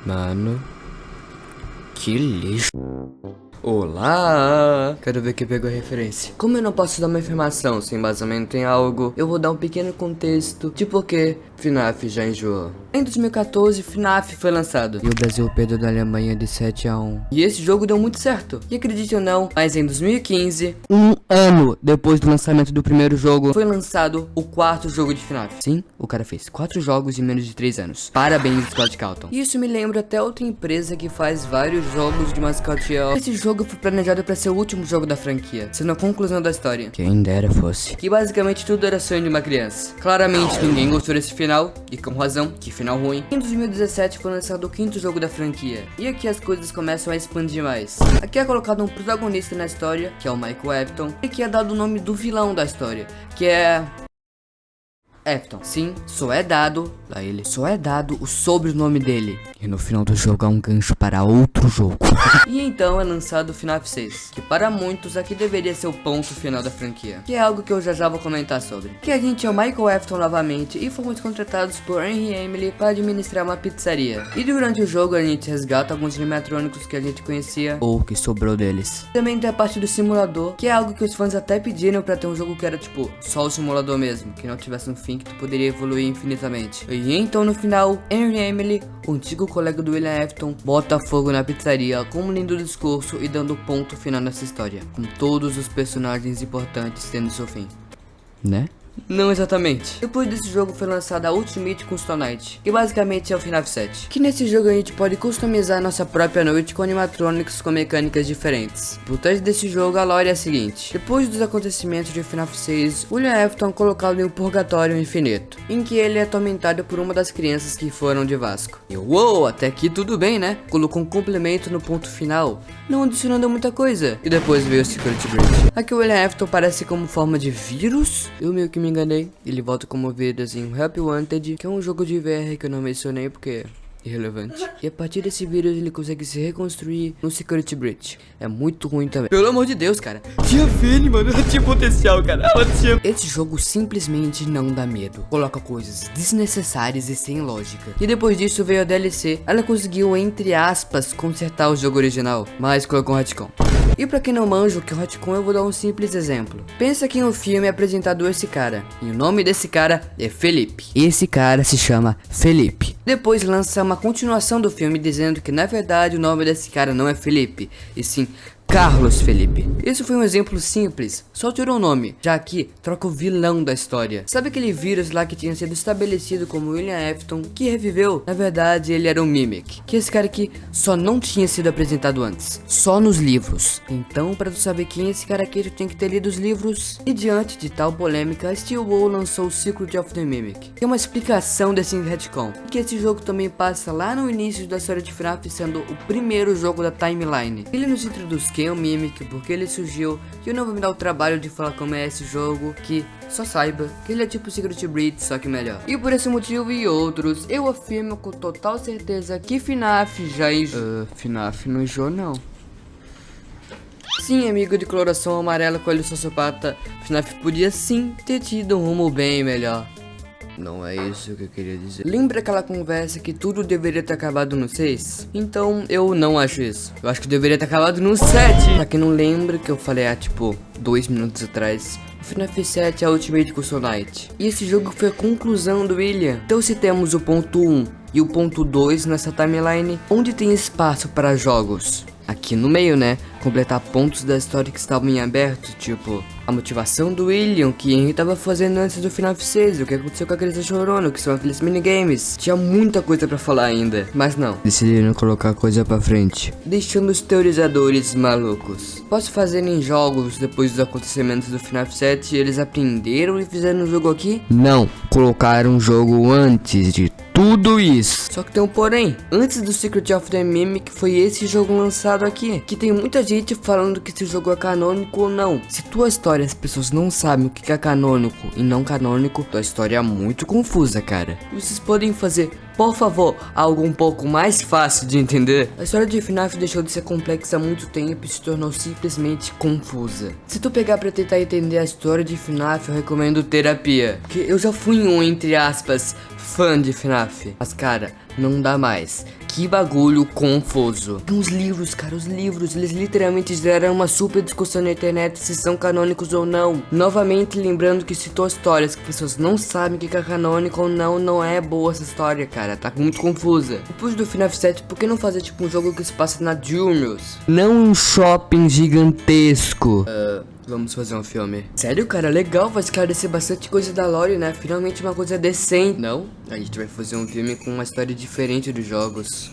Mano, que lixo. Olá! Quero ver quem pegou a referência. Como eu não posso dar uma informação sem embasamento em algo, eu vou dar um pequeno contexto de por que FNAF já enjoou. Em 2014, FNAF foi lançado e o Brasil perdeu da Alemanha de 7-1. E esse jogo deu muito certo. E acredite ou não, mas em 2015, um ano depois do lançamento do primeiro jogo, foi lançado o quarto jogo de FNAF. Sim, o cara fez 4 jogos em menos de 3 anos. Parabéns, Scott Calton. Isso me lembra até outra empresa que faz vários jogos de mascote. Esse jogo foi planejado para ser o último jogo da franquia, sendo a conclusão da história. Quem dera fosse. Que basicamente tudo era sonho de uma criança. Claramente ninguém gostou desse final, e com razão, que final ruim. Em 2017 foi lançado o quinto jogo da franquia, e aqui as coisas começam a expandir mais. Aqui é colocado um protagonista na história, que é o Michael Afton, e que é dado o nome do vilão da história, que é... Afton. Sim, só é dado a ele. Só é dado o sobrenome dele. E no final do jogo há um gancho para outro jogo. E então é lançado o FNAF 6, que para muitos aqui deveria ser o ponto final da franquia, que é algo que eu já vou comentar sobre. Que a gente é o Michael Afton novamente e fomos contratados por Henry Emily para administrar uma pizzaria. E durante o jogo a gente resgata alguns animatrônicos que a gente conhecia ou que sobrou deles. Também tem a parte do simulador, que é algo que os fãs até pediram para ter um jogo que era tipo só o simulador mesmo, que não tivesse um fim que tu poderia evoluir infinitamente. E então no final, Henry Emily, o antigo colega do William Afton, bota fogo na pizzaria com um lindo discurso e dando ponto final nessa história, com todos os personagens importantes tendo seu fim. Né? Não exatamente. Depois desse jogo foi lançada a Ultimate Custom Night, que basicamente é o FNAF 7. Que nesse jogo a gente pode customizar nossa própria noite com animatronics com mecânicas diferentes. Por trás desse jogo a lore é a seguinte: depois dos acontecimentos de FNAF 6, William Afton é colocado em um purgatório infinito, em que ele é atormentado por uma das crianças que foram de Vasco. E uou, até aqui tudo bem, né? Colocou um complemento no ponto final, não adicionando muita coisa. E depois veio o Security Breach. Aqui o William Afton parece como forma de vírus. Eu meio que me enganei. Ele volta como vírus em Help Wanted, que é um jogo de VR que eu não mencionei porque é irrelevante. E a partir desse vírus ele consegue se reconstruir no Security Breach. É muito ruim também. Pelo amor de Deus, cara. Tinha Vini, mano. Ela tinha potencial, cara. Ela tinha... Esse jogo simplesmente não dá medo. Coloca coisas desnecessárias e sem lógica. E depois disso veio a DLC. Ela conseguiu, entre aspas, consertar o jogo original, mas colocou um retcon. E pra quem não manja o que é o retcon, eu vou dar um simples exemplo. Pensa que em um filme é apresentado esse cara, e o nome desse cara é Felipe. Esse cara se chama Felipe. Depois lança uma continuação do filme dizendo que na verdade o nome desse cara não é Felipe, e sim Carlos Felipe. Isso foi um exemplo simples, só tirou o nome, já que troca o vilão da história. Sabe aquele vírus lá que tinha sido estabelecido como William Afton, que reviveu? Na verdade ele era um Mimic, que esse cara aqui só não tinha sido apresentado antes, só nos livros. Então pra tu saber quem é esse cara aqui, tu tem que ter lido os livros. E diante de tal polêmica, a Steel Wool lançou o Secret of the Mimic, que é uma explicação desse retcon, e que esse jogo também passa lá no início da história de FNAF, sendo o primeiro jogo da timeline. Ele nos introduz quem é o Mimic, porque ele surgiu, e eu não vou me dar o trabalho de falar como é esse jogo, que só saiba que ele é tipo Secret Breach, só que melhor. E por esse motivo e outros, eu afirmo com total certeza que FNAF já enjoou. FNAF não enjoou não. Sim, amigo de coloração amarela com olho sociopata, FNAF podia sim ter tido um rumo bem melhor. Não é isso que eu queria dizer. Lembra aquela conversa que tudo deveria ter acabado no 6? Então eu não acho isso. Eu acho que deveria ter acabado no 7. Pra quem não lembra que eu falei há tipo 2 minutos atrás, o FNAF 7 é a Ultimate Custom Night. E esse jogo foi a conclusão do William. Então se temos o ponto 1 e o ponto 2 nessa timeline, onde tem espaço para jogos? Aqui no meio, né? Completar pontos da história que estavam em aberto, tipo a motivação do William, que Henry tava fazendo antes do FNAF 6, o que aconteceu com a criança chorona, que são aqueles minigames. Tinha muita coisa pra falar ainda, mas não, decidiram colocar coisa pra frente, deixando os teorizadores malucos. Posso fazer em jogos depois dos acontecimentos do FNAF 7 e eles aprenderam e fizeram um jogo aqui? Não, colocaram um jogo antes de tudo isso. Só que tem um porém. Antes do Secret of the Mimic foi esse jogo lançado aqui, que tem muita gente falando que esse jogo é canônico ou não. Se tua história as pessoas não sabem o que é canônico e não canônico, tua história é muito confusa, cara. E vocês podem fazer, por favor, algo um pouco mais fácil de entender. A história de FNAF deixou de ser complexa há muito tempo e se tornou simplesmente confusa. Se tu pegar pra tentar entender a história de FNAF, eu recomendo terapia, que eu já fui um, entre aspas, fã de FNAF. Mas cara, não dá mais. Que bagulho confuso. Tem os livros, cara, os livros, eles literalmente geraram uma super discussão na internet se são canônicos ou não. Novamente lembrando que citou histórias que pessoas não sabem o que é canônico ou não, não é boa essa história, cara, tá muito confusa. Depois do FNAF 7, por que não fazer tipo um jogo que se passa na Juniors? Não um shopping gigantesco. Vamos fazer um filme. Sério, cara, legal, vai esclarecer bastante coisa da lore, né? Finalmente uma coisa decente. Não, a gente vai fazer um filme com uma história diferente dos jogos.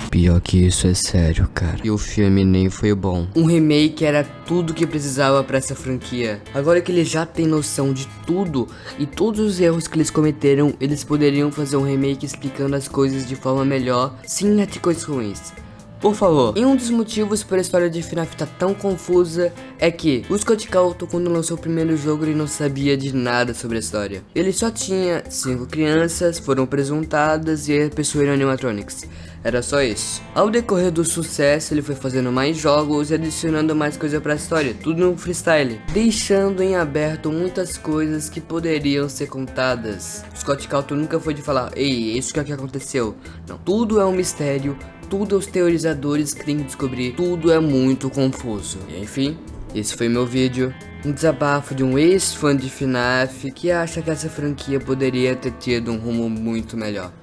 Pior que isso, é sério, cara. E o filme nem foi bom. Um remake era tudo que precisava pra essa franquia. Agora que eles já têm noção de tudo e todos os erros que eles cometeram, eles poderiam fazer um remake explicando as coisas de forma melhor, sem atitudes ruins. Por favor. E um dos motivos por a história de FNAF tá tão confusa é que o Scott Cawthon, quando lançou o primeiro jogo, ele não sabia de nada sobre a história. Ele só tinha 5 crianças, foram presuntadas e a pessoa era animatronics. Era só isso. Ao decorrer do sucesso, ele foi fazendo mais jogos e adicionando mais coisa pra história, tudo no freestyle, deixando em aberto muitas coisas que poderiam ser contadas. Scott Cawthon nunca foi de falar, ei, isso que é que aconteceu. Não, tudo é um mistério, tudo os teorizadores que tem que descobrir, tudo é muito confuso. E enfim, esse foi meu vídeo. Um desabafo de um ex-fã de FNAF que acha que essa franquia poderia ter tido um rumo muito melhor.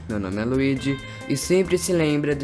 Meu nome é Luigi e sempre se lembra de